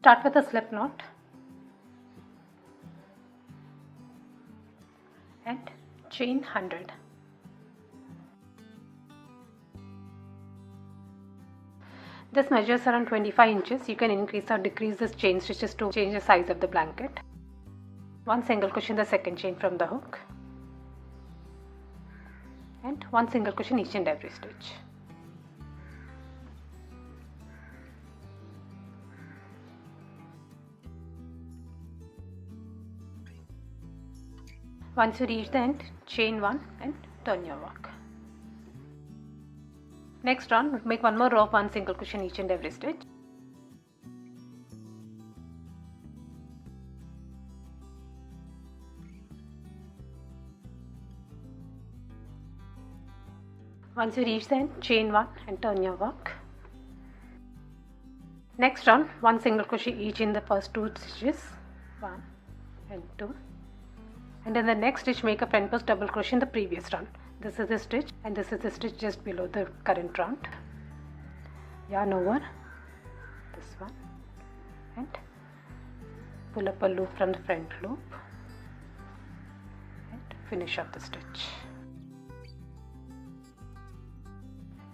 Start with a slip knot and chain 100. This measures around 25 inches. You can increase or decrease this chain stitches to change the size of the blanket. One single cushion the second chain from the hook and one single cushion each and every stitch. Once you reach the end, chain 1 and turn your work. Next round, make one more row of one single cushion each and every stitch. Once you reach the end, chain 1 and turn your work. Next round, one single crochet each in the first 2 stitches, 1 and 2. And in the next stitch, make a front post double crochet in the previous round. This is the stitch and this is the stitch just below the current round. Yarn over this one and pull up a loop from the front loop and finish up the stitch.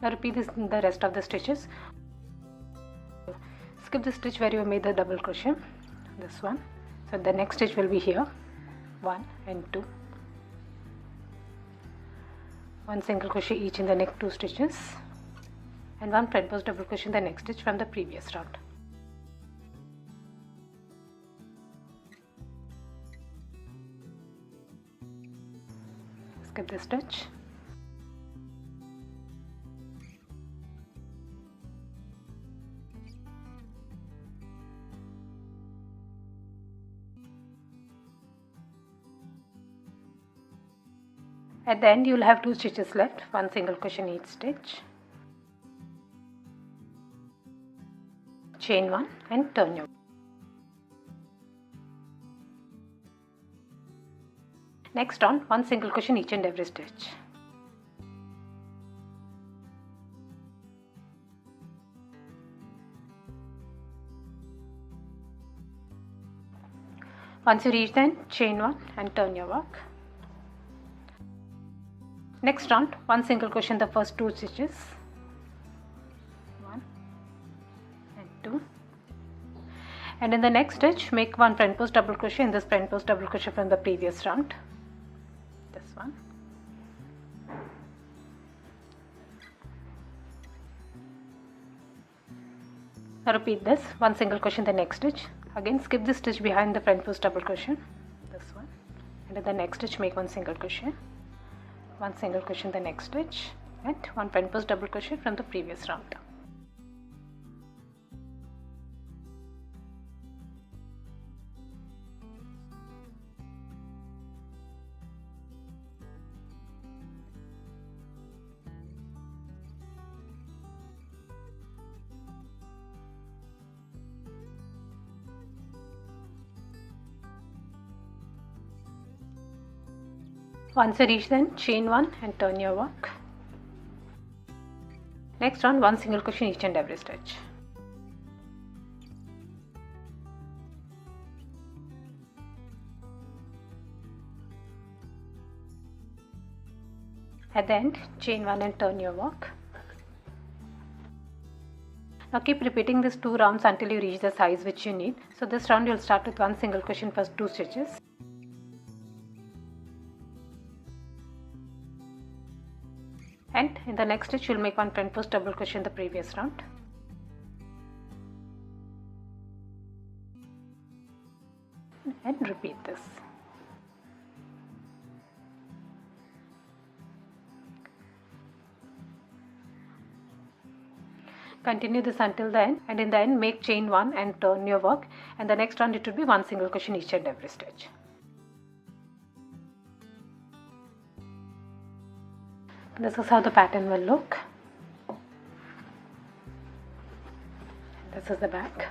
Now repeat this in the rest of the stitches. Skip the stitch where you made the double crochet, this one. So the next stitch will be here. 1 and 2, one single crochet each in the next 2 stitches and one front post double crochet in the next stitch from the previous round. Skip this stitch. At the end, you will have 2 stitches left, one single cushion each stitch, chain 1 and turn your. Next round, one single cushion each and every stitch. Once you reach the end, chain 1 and turn your work. Next round, one single crochet in the first 2 stitches, 1 and 2, and in the next stitch make one front post double crochet in this front post double crochet from the previous round, this one. Now repeat this, one single crochet in the next stitch, again skip this stitch behind the front post double crochet, this one, and in the next stitch make one single crochet, one single crochet in the next stitch and one front post double crochet from the previous round. Once you reach the end, chain 1 and turn your work. Next round, one single crochet each and every stitch. At the end, chain 1 and turn your work. Now keep repeating these 2 rounds until you reach the size which you need. So this round you will start with one single crochet in first 2 stitches. And in the next stitch you will make one front post double crochet in the previous round. And repeat this. Continue this until the end, and in the end make chain 1 and turn your work, and the next round it will be one single crochet in each and every stitch. This is how the pattern will look. This is the back.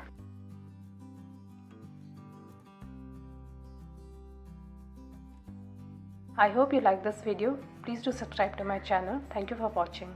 I hope you like this video. Please do subscribe to my channel. Thank you for watching.